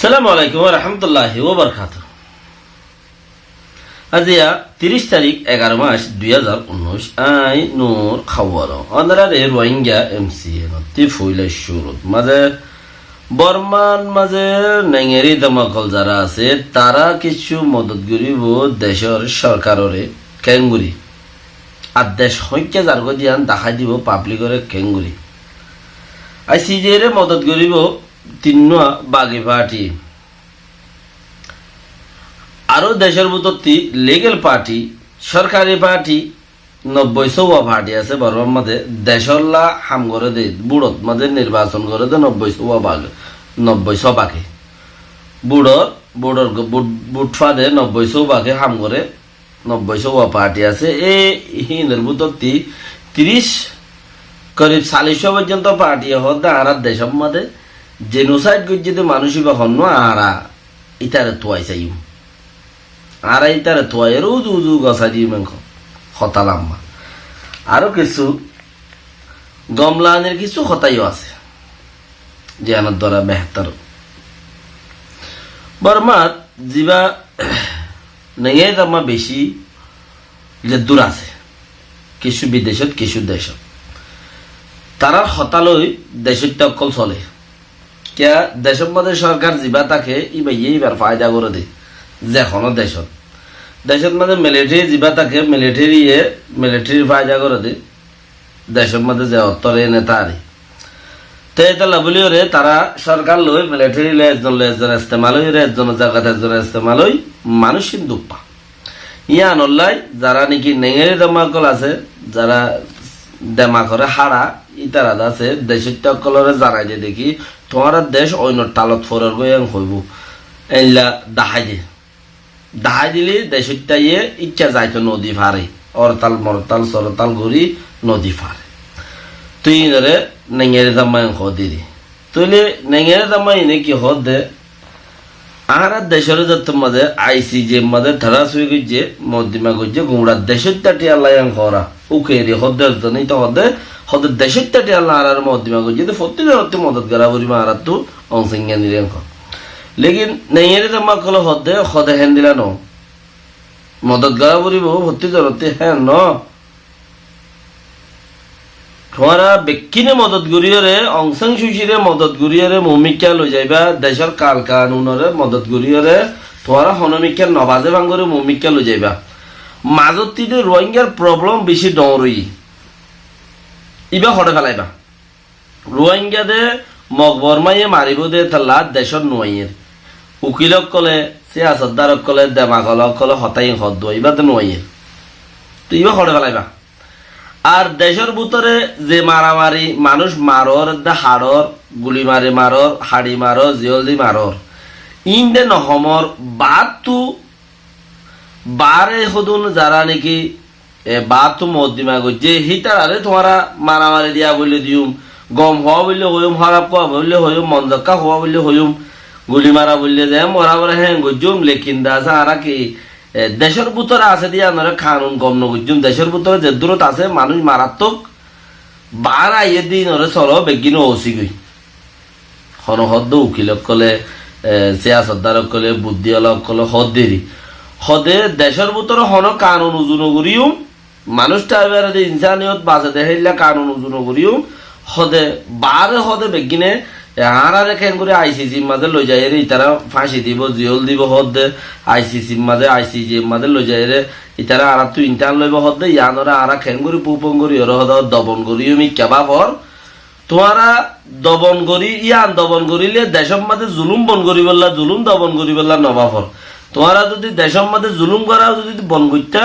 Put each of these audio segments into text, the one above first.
আসসালামু আলাইকুম ওয়া রাহমাতুল্লাহি ওয়া বারাকাতুহু। আজিয়া 30 তারিখ 11 মাস 2019 আই নূর খবর অনরারে রোহিঙ্গা এমসিএ নতি ফুইলে শুরুত মাঝে বর্মান মাঝে নেঙেরি দমকল যারা আছে তারা কিছু মদত গরিব দেশের সরকাররে কেঙ্গুরি আর দেশ সংখ্যা যারগো দিয়ান দেখাই দিব পাবলিকরে কেঙ্গুরি আইসিজে রে মদত গরিব তিন্নুয়া বাগি পার্টি আরো দেশের ভিতরটি লিগেল পার্টি সরকারি পার্টি 90-100 পার্টি আছে বর্মার মাঝে দেশল্লা হাম করে দে বুড়ত মাঝে নির্বাচন করে দে 90-100 বাকে বুড়র বুটফা দে 90-100 বাকে হাম করে 90-100 পার্টি আছে এই হিনের ভিতরটি 30 করিব 40 পর্যন্ত পার্টি হতে আর দেশের মাঝে জেনোসাইড গজ্জিতে মানুষই বা হন্য আরা ইতারে তোয়াই চাই আর ইতারে তোয়াই রোজ উজু গছা দিয়ে মাংস হতালাম্মা আরো কিছু গমলানের কিছু হতাইও আছে যে আমার দ্বারা বেহতর বর্মার জিবা নেই দামা বেশি যে দূর আছে কিছু বিদেশত কিছু দেশত তারা হতালই দেশের অকল চলে কিয়া দেশের মধ্যে সরকার জিবা তাকে এইবার ফায়দা করে দেয় যে কোনো দেশের মধ্যে মিলিটারি জিবা তাকে মিলিটারি ফায়দা করে দেয় দেশের মধ্যে যে অত্তরে নেতা আরে তো এটা লাভলিও রে তারা সরকার লই মিলিটারি একজন ইস্তেমাল হই একজন জায়গাতে একজন ইস্তেমাল হই মানুষ কিন্তু পা ইয়ান অল্লাই যারা নাকি নেঙেরি দমাকল আছে যারা দেমা করে হারা ইতারা আছে দেশের টকলরে জানাই দিয়ে দেখি তোমার দেশ অন্য তালত ফোরার গই হইব এইলা দাহাই দিলে দেশটা ইয়ে ইচ্ছা যাইতো নদী ফারে অরতাল মরতাল সরতাল ঘুরি নদী ফারে তুই ধরে নেঙেরে দামাই দিদি তুইলে নেঙেরে দামাই এনে কি হদ দে আর দেশের যত মাঝে আইসিজে মাঝে ধারা শুয়ে গিয়ে মদ্দিমা গিয়ে গুমড়া দেশের তাটি আল্লাহ করা উকে রে হদের জন্যই তো হদের দেশের তাটি আল্লাহ আর মদ্দিমা গিয়ে প্রত্যেকের মদত করা বলি মারার তো অংশিঙ্গা নিলেন লেকিন নেইয়ের জামা কল হদে হেন দিলা ন মদত করা বলিব ভর্তি জনতে হ্যাঁ ন তোমারা বেকিনে মদত গুরিয়রে অংশং সুশিরে মদত গুরিয়রে ভূমিকা লই যাইবা দেশের কাল কানুনরে মদত গুরিয়রে তোমারা হনমিকা নবাজে ভাঙ্গরে ভূমিকা লই যাইবা মাজতিতে রোহিঙ্গার প্রবলেম বেশি ডরই ইবা হটে ফেলাইবা রোহিঙ্গাদে মগবরমাইয়ে মারিব দে তাল্লা দেশের নোয়াইয়ের উকিলক কলে সিয়াসতদারক কলে দেমাগলক কলে হতাই হদ ইবা তো নোয়াইয়ের তো ইবা হটে ফেলাইবা আর দেশের ভিতরে যে মারামারি মানুষ মারর হাড়র গুলি মারি মারর হাড়ি মারর জিয়লদি মারর ইন্দে নহমর বাতু বারে হদুন যারা নাকি বাতু মদ্দিমা গজে হিতার আরে তোমারা মারামারি দিয়া বলে দিউম গম হওয়া বললে হইম হরাপ কোয়া বললে হইম মঞ্জক্কা হওয়া বললে হইম গুলি মারা বললে যে মরা মরা হ্যাঁ গজুম লেকিন দাস আর কি দেশের ভিতরে আছে দিয়া নরে কানুন গম নগুজুম দেশের ভিতরে যে দূরত আছে মানুষ মারাত্মক বার আইয়ে দিন ওরে চলো বেগিনো ওসি গই হদ উকিলক কলে সিয়াসতদারক কলে বুদ্ধি অলক কলে হদ দেরি হদে দেশের ভিতরে হন কানুন উজু নগরিও মানুষটা এবার ইনসানিয়ত বাঁচে দেখাইলা কানুন উজু নগরিও হদে বারে হদে বেগিনে আর কেন করে আইসিসি মাঝে লই যায় রে ইতারা ফাঁসি দিব জিয়ল দিব হদে আইসিসি মাঝে আইসিজি মাঝে লই যায় রে ইতারা আর তুই ইন্টার লইব হদে ইয়ানরা আর কেন করে পুপন করি ওর হদ দবন করি আমি কেবা পর তোমারা দবন করি ইয়ান দবন করিলে দেশের মাঝে জুলুম বন করি বললা জুলুম দবন করি বললা নবাফর তোমারা যদি দেশের মাঝে জুলুম করা যদি বন করতা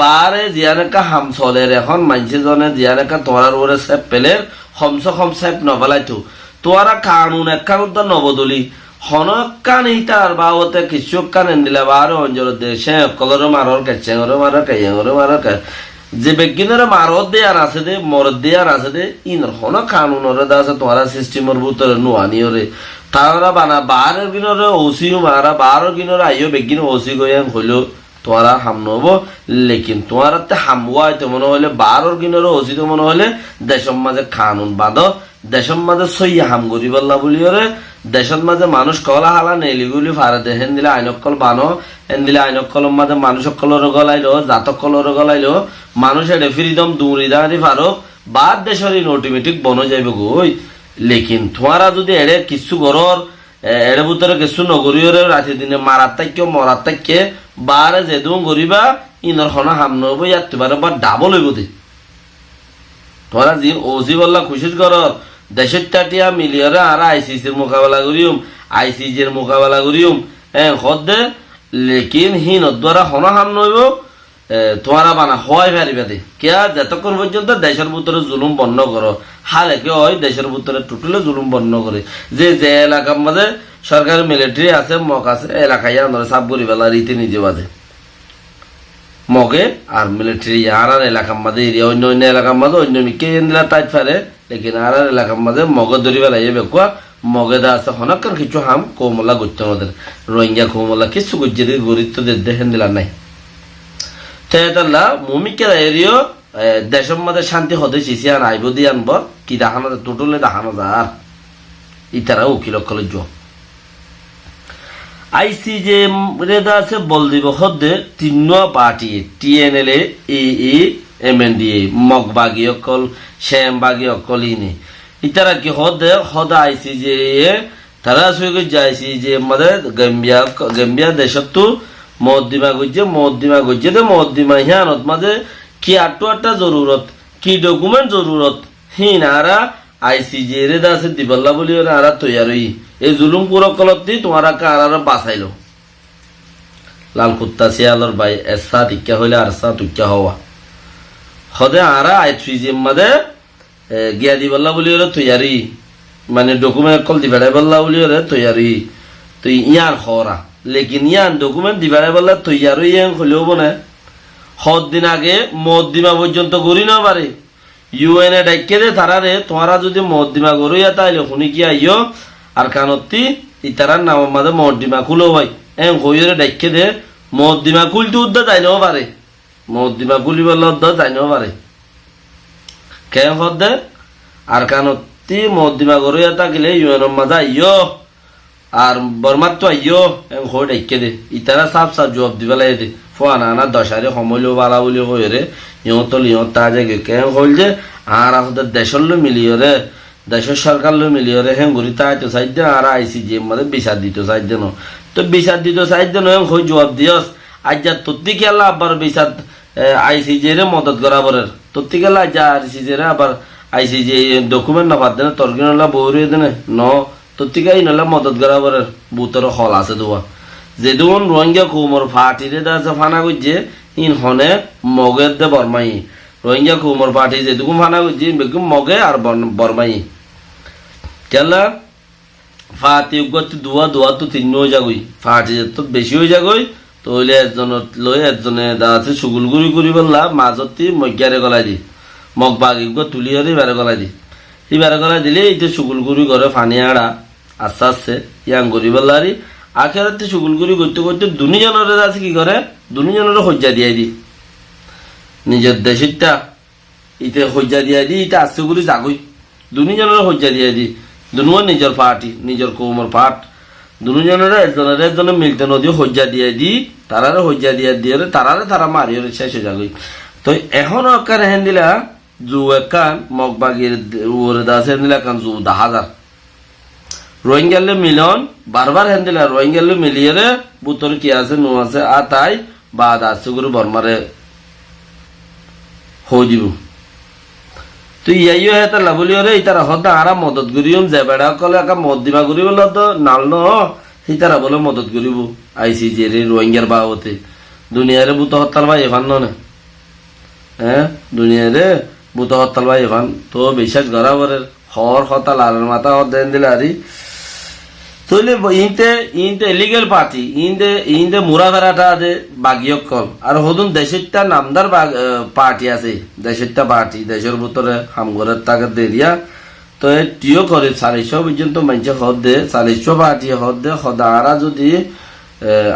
বারে জিয়ানেকা হাম চলের এখন মানছে জনে জিয়ানেকা তোমার ওরে সেপ পেলের হমস হম সেপ নবলাইতো তোয়ারা কানুন একখান নবদলি হনকান হিতার বাবতে কিছু কান এন্দিলা বার অঞ্চল দেশে কলর মারর কেচেঙরে মারর কেয়রে মারর যে বেগিনরে মারত দেয়ার আছে দে মরদ দেয়ার আছে দে ইনর হন কানুনরে দাসে তোরা সিস্টেমের ভিতরে নুয়ানিয়রে তারা বানা বারের গিনরে ওসিও মারা বারো গিনরে আইও বেগিন ওসি গয়াম হইলো তোরা হাম নব লেকিন তোরাতে হামওয়া তো মনে হলে বারোর গিনরে ওসি তো মনে হলে দেশের মাঝে কানুন বাঁধ দেশের মাঝে সই হাম করি বললা বলিওরে দেশত মাঝে মানুষ কলা হালা নেলিগুলি ফারে দে হেন দিলে আইনকল বানো হেন দিলে আইনকলর মাঝে মানুষ কলর গলাইলো জাতক কলর গলাইলো মানুষ এডে ফ্রিডম দৌড়ি দাঁড়ি ফারক বাদ দেশের অটোমেটিক বন যাইব গই লেকিন তোমারা যদি এড়ে কিছু ঘরর এড়ে ভিতরে কিছু নগরীয় রাতে দিনে মারার তাক্য মরার তাক্যে বারে যেদুম গরিবা ইনর হনা হাম নব ইয়াত তোমার বা ডাবল হইব দে তোরা জি ওজি বললা খুশির ঘরর দেশের টাটিয়া মিলিয়রে আর আইসিসির মোকাবেলা করিম আইসিজির মোকাবেলা করিম হদে লেকিন হিন দ্বারা হনা হাম নইব তোমারা বানা হয় পারিবা দে কেয়া যতক্ষণ পর্যন্ত দেশের ভিতরে জুলুম বন্ধ করো হালে কে হয় দেশের ভিতরে টোটালে জুলুম বন্ধ করে যে যে এলাকার মাঝে সরকারি মিলিটারি আছে মক আছে এলাকায় আমরা সাফ করি বেলা রীতি নিজে বাজে মগে আর মিলিটারি আর এলাকার মাঝে এরিয়া অন্য অন্য এলাকার মাঝে অন্য মিকে এনলা তাই পারে লেকিন আর এলাকার মাঝে মগে ধরি বেলাই বেকুয়া মগে দা আছে হনকার কিছু হাম কৌমলা করতে আমাদের রোহিঙ্গা কৌমলা কিছু করছে গরিব দেখেন দিলার নাই তেতাল্লা মুমিকের এরিও দেশের মধ্যে শান্তি হতে চিসি আন আইব দিয়ে আনব কি দেখানো টোটলে দেখানো যার ইতারা উকিল কলেজ আইসিজে রেদা আছে বল দিব হদে তিন পার্টি টিএনএলএ ই এমএনডিএ মগবাগী অকল শ্যামবাগী অকল ইনে ইতারা কি হদে হদা আইসিজে তারা সুযোগ যাইছি যে আমাদের গাম্বিয়া দেশত মদ্দিমা গজ্জে দে মদ্দিমা হিয়ানত মাঝে কি আটটা জরুরত কি ডকুমেন্ট জরুরত হিনারা আইসিজে রেদা আছে দিবল্লা বলি আরা তৈয়ারই এই জুলুম পুরো কলতি তোমারা কারার বাঁচাইলো লাল কুত্তা শিয়ালর বাই এসা টিকা হইলে আর সা টুকা হওয়া হদে আরা আইসিজে মাঝে গিয়া দিবল্লা বলি তৈয়ারি মানে ডকুমেন্ট কল দিবেড়াই বল্লা বলি তৈয়ারি তুই ইয়ার হরা লেকিন ইয়ান ডকুমেন্ট দিবারে বললে তৈয়ার ইয়াং হলেও বনে হদ দিন আগে মদ্দিমা পর্যন্ত গড়ি না পারে ইউএনএ ডাইকে দে তারারে তোমারা যদি মদ্দিমা গড়িয়া তাইলে শুনি কি আইও আর কানতি ইতারার নাম মাঝে মদ্দিমা খুলো ভাই হইরে ডাইকে দে মদ্দিমা খুলতে উদ্দা যাইলেও পারে মদ্দিমা খুলি বললে উদ্দা যাইলেও পারে কে হদ দে আর কানতি মদ্দিমা গড়িয়া তাকিলে ইউএনএর মাঝে আইও আর বর্মার তো আইও হয়ে ডাইকে দে ইতারা সাফ সাফ জবাব দিবে লাগে দে ফোয়ানা আনা দশারে সময় বালা বলি হয়ে রে ইহতল ইহত তা জায়গায় কে হল যে আর আমাদের দেশের লো মিলিয়ে রে দেশের সরকার লো মিলিয়ে রে হ্যাঁ ঘুরি তাই তো চাই দেন আর আইসিজি মানে বিচার দিত চাই দেন তো বিচার দিত চাই দেন হয়ে জবাব দিয়স আজ যা তত্তি খেলা আবার বিচার আইসিজি রে মদত করাবরের তত্তি খেলা আজ যা আইসিজি রে আবার আইসিজি ডকুমেন্ট না পাত দেন তর্কিনলা বউরে দেনে ন তত্তিকাই নলা মদত করাবরের বুতর হল আছে দোয়া যেদুন রোহিঙ্গা কুমর ফাটিরে দাছে ফানা করছে ইন হনে মগের দে বরমাই রোহিঙ্গা কুমর ফাটি যেদুকুম ফানা করছে বেকুম মগে আর বরমাই কেলা ফাটি উগত দুয়া তো তিন হয়ে যাগই ফাটি তো বেশি হয়ে যাগই তো হইলে একজনত লই একজনে দাছে সুগুল গুড়ি করি বললা মাজতি মজ্ঞারে গলাই দি মগ বাগি তুলি হরে বেড়ে গলাই দি এই বেড়ে গলাই দিলে এই তো সুগুল গুড়ি করে ফানি আড়া আস্তে আস্তে ইয়াং গরি বললারি আখেরাতে সুগুলগুড়ি করতে করতে দুনিজনের আছে কি করে দুনিজনের হজ্জা দিয়ে দি নিজের দেশেরটা ইতে হজ্জা দিয়ে দি ইটা আস্তে করে যাগই দুনিজনের হজ্জা দিয়ে দি দুনুয়া নিজের পার্টি নিজের কৌমর পাট দুনিজনের একজনের মিলতে নদী হজ্জা দিয়ে দি তারারে হজ্জা দিয়ে দিয়ে তারারে তারা মারিয়ে শেষ হয়ে যাগই তো এখন একান হেন দিলা জু একান মগবাগির ওরে দাস হেন দিলা একান জু 10,000 রোহিঙ্গালে মিলন বারবার হেন দিলা রোহিঙ্গালে মিলিয়ে রে বুতর কি আছে নো আছে আ তাই বাদ আছে গুরু বর্মারে হয়ে দিব তুই ইয়াইও হেতা লাবলিও রে ইতারা হদা আরা মদত করিম যে বেড়া কলে একা মদ দিবা করি বলে তো নাল ন ইতারা বলে মদত করিব আইসিজি রে রোহিঙ্গার বাবতে দুনিয়ারে বুত হত্যার ভাই এখান না হ্যাঁ দুনিয়ারে বুত হত্যার ভাই এখান তো বিশ্বাস গড়াবরের হর হতা লালের মাথা হদ দেন দিলে আরি তইলে ইনতে ইলিগেল পার্টি ইনতে মুরা ভেড়াটা আছে বাগিয়ক কল আর হদুন দেশেরটা নামদার পার্টি আছে দেশেরটা পার্টি দেশের ভিতরে হামগরের তাকে দেরিয়া তো টিও করে 400 পর্যন্ত মানুষ হদ দে 400 পার্টি হদ দে হদারা যদি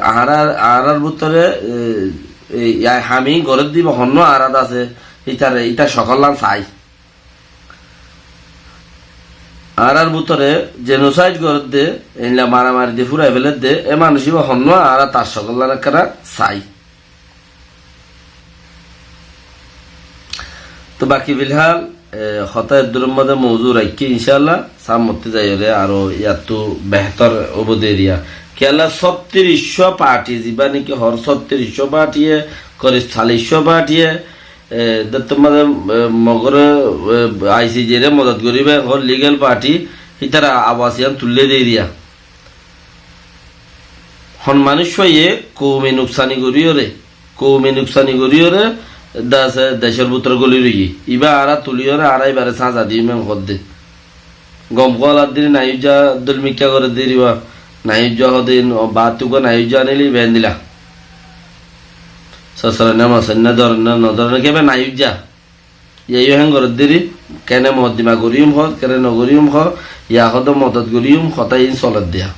আহারার ভিতরে হামি ঘরের দিব হন্য আরাদ আছে ইটা সকল চাই আর ভিতরে জেনোসাইড করে দে এনলা মারামারি দিয়ে ফুরাই ফেলে দে এ মানুষই হন্য আর তার সকল কারা চাই। তো বাকি ফিলহাল হতায়ের দূরের মধ্যে মৌজু রাখি ইনশাল্লাহ সাম মরতে যাই রে আরো ইয়াতো বেহতর অবধি এরিয়া কেলা ৩৬০০ পার্টি যা নাকি হর ৩৬০০ পার্টিয়ে করে ৪০০ পার্টিয়ে তোমাদের মগরে আইসিজি রে মদত করিবে হর লিগেল পার্টি ইতারা আবাসিয়ান তুললে দিয়ে দিয়া হন মানুষ হয়ে কৌমি নুকসানি করিও রে দেশের পুত্র গলি রই ইবা আরা তুলিও রে আড়াই বারে সাঁজা দিয়ে মেম হদ দে গম কলার দিন নাইজা আব্দুল মিকা করে দিবা নাইজা হদিন বাতুক নাইজা আনিলি বেন দিলা সসরা নামা সন্না নদর কেবে নাইজা ইয়ে হেন করে দিরি কেনে মহদিমা গরিম হ কেনে নগরিম হ ইয়া হদ মদত গরিম হতাই চলত দিয়া।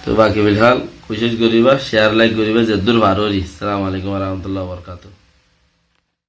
তো বাকি বিলহাল কোশিশ করিবা শেয়ার লাইক করিবা যে দূর ভাররি। আসসালামু আলাইকুম ওয়া রাহমাতুল্লাহি ওয়া বারাকাতুহু।